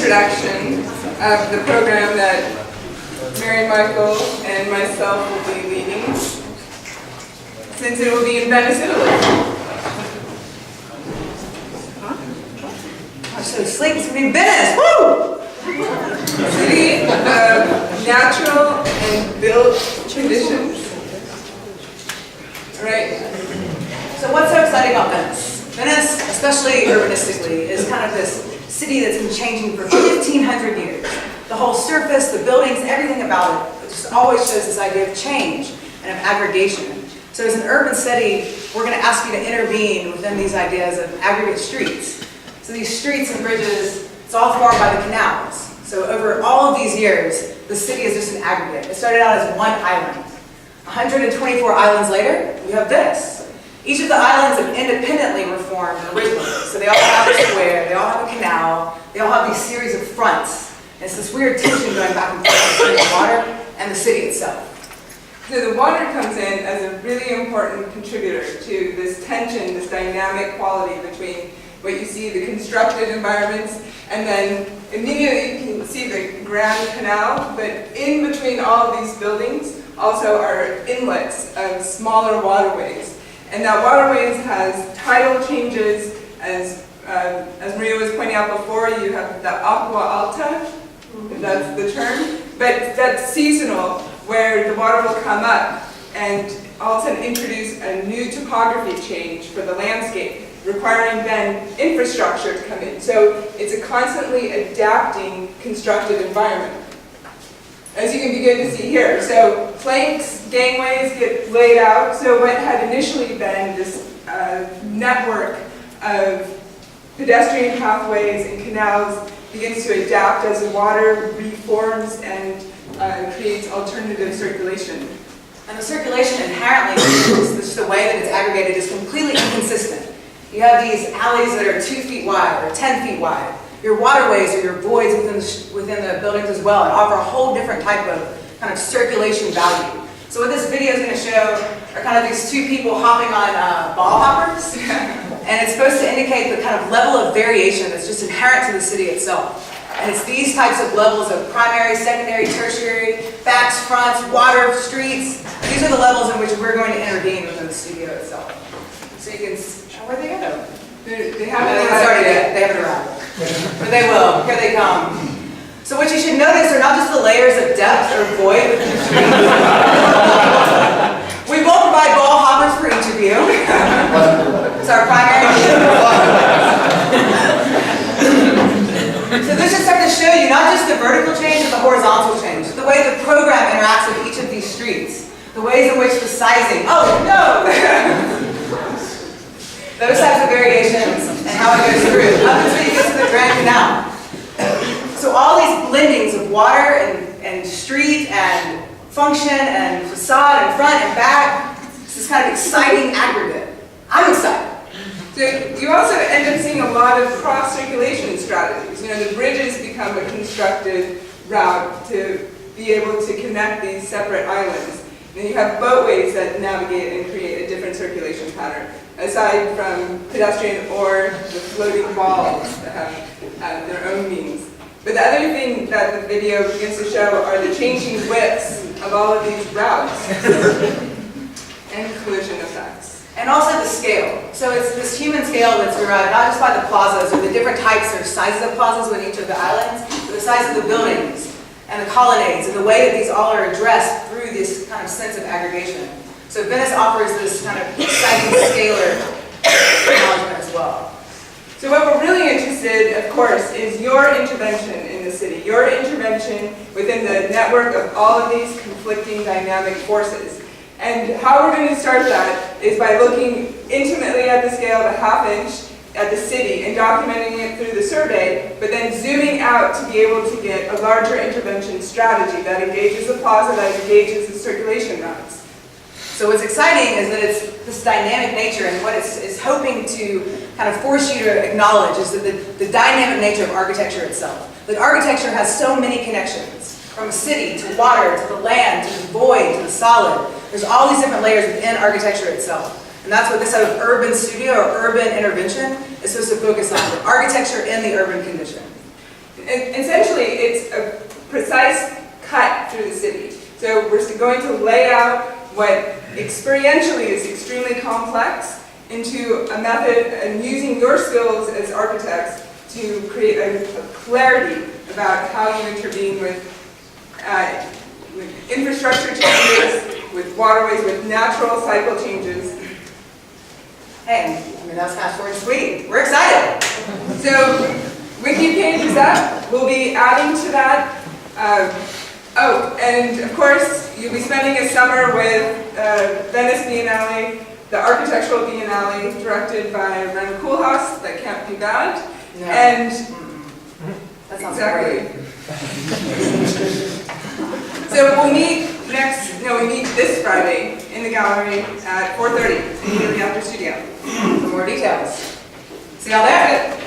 introduction of the program that Mary Michael and myself will be leading, since it will be in Venice, Italy. I'm so sleepy, it's going to be in Venice, woo! City of natural and built traditions. All right. So what's so exciting about Venice? Venice, especially urbanistically, is kind of this city that's been changing for 1,500 years. The whole surface, the buildings, everything about it just always shows this idea of change and of aggregation. So as an urban city, we're going to ask you to intervene within these ideas of aggregate streets. So these streets and bridges, it's all formed by the canals. So over all of these years, the city is just an aggregate. It started out as one island. 124 islands later, we have this. Each of the islands have independently were formed originally. So they all have a square, they all have a canal, they all have these series of fronts. And it's this weird tension going back and forth between the water and the city itself. So the water comes in as a really important contributor to this tension, this dynamic quality between what you see, the constructed environments, and then immediately you can see the Grand Canal, but in between all of these buildings also are inlets of smaller waterways. And that waterways has tidal changes, as Maria was pointing out before, you have the aqua alta, if that's the term, but that's seasonal, where the water will come up and all of a sudden introduce a new topography change for the landscape, requiring then infrastructure to come in. So it's a constantly adapting constructed environment, as you can begin to see here. So planks, gangways get laid out. So what had initially been this network of pedestrian pathways and canals begins to adapt as the water reforms and creates alternative circulation. And the circulation inherently, just the way that it's aggregated, is completely inconsistent. You have these alleys that are 2 feet wide or 10 feet wide. Your waterways or your voids within the buildings as well, and offer a whole different type of kind of circulation value. So what this video is going to show are kind of these two people hopping on ball hoppers, and it's supposed to indicate the kind of level of variation that's just inherent to the city itself. And it's these types of levels of primary, secondary, tertiary, backs, fronts, water, streets. These are the levels in which we're going to intervene within the studio itself. So you can, where'd they go? They haven't started yet. They haven't arrived. But they will. Here they come. So what you should notice are not just the layers of depth or void within the street. We will provide ball hoppers for each of you. It's our primary. So this should start to show you not just the vertical change, but the horizontal change. The way the program interacts with each of these streets. The ways in which the sizing, oh no! Those types of variations and how it goes through, up until you get to the Grand Canal. So all these blendings of water and street and function and facade and front and back, it's this kind of exciting aggregate. I'm excited. So you also end up seeing a lot of cross-circulation strategies. You know, the bridges become a constructed route to be able to connect these separate islands. And then you have boatways that navigate and create a different circulation pattern, aside from pedestrian or the floating balls that have their own means. But the other thing that the video begins to show are the changing widths of all of these routes and collision effects. And also the scale. So it's this human scale that's derived not just by the plazas or the different types or sizes of plazas within each of the islands, but the size of the buildings and the colonnades and the way that these all are addressed through this kind of sense of aggregation. So Venice offers this kind of exciting scalar acknowledgement as well. So what we're really interested, of course, is your intervention in the city, your intervention within the network of all of these conflicting dynamic forces. And how we're going to start that is by looking intimately at the scale of a half-inch at the city and documenting it through the survey, but then zooming out to be able to get a larger intervention strategy that engages the plaza, that engages the circulation routes. So what's exciting is that it's this dynamic nature, and what it's hoping to kind of force you to acknowledge is that the dynamic nature of architecture itself. That architecture has so many connections, from a city to water, to the land, to the void, to the solid. There's all these different layers within architecture itself. And that's what this sort of urban studio or urban intervention is supposed to focus on, the architecture in the urban condition. essentially, it's a precise cut through the city. So we're going to lay out what experientially is extremely complex into a method, and using your skills as architects to create a clarity about how you intervene with infrastructure changes, with waterways, with natural cycle changes. Hey, I mean, that was kind of short and sweet. We're excited. So, wiki page is up. We'll be adding to that. Oh, and of course, you'll be spending a summer with Venice Biennale, the Architectural Biennale, directed by Ren Koolhaas. That can't be bad. No. And That sounds exactly. great. So we'll meet we meet this Friday in the gallery at 4:30, immediately after studio. For more details. See y'all there. That's it.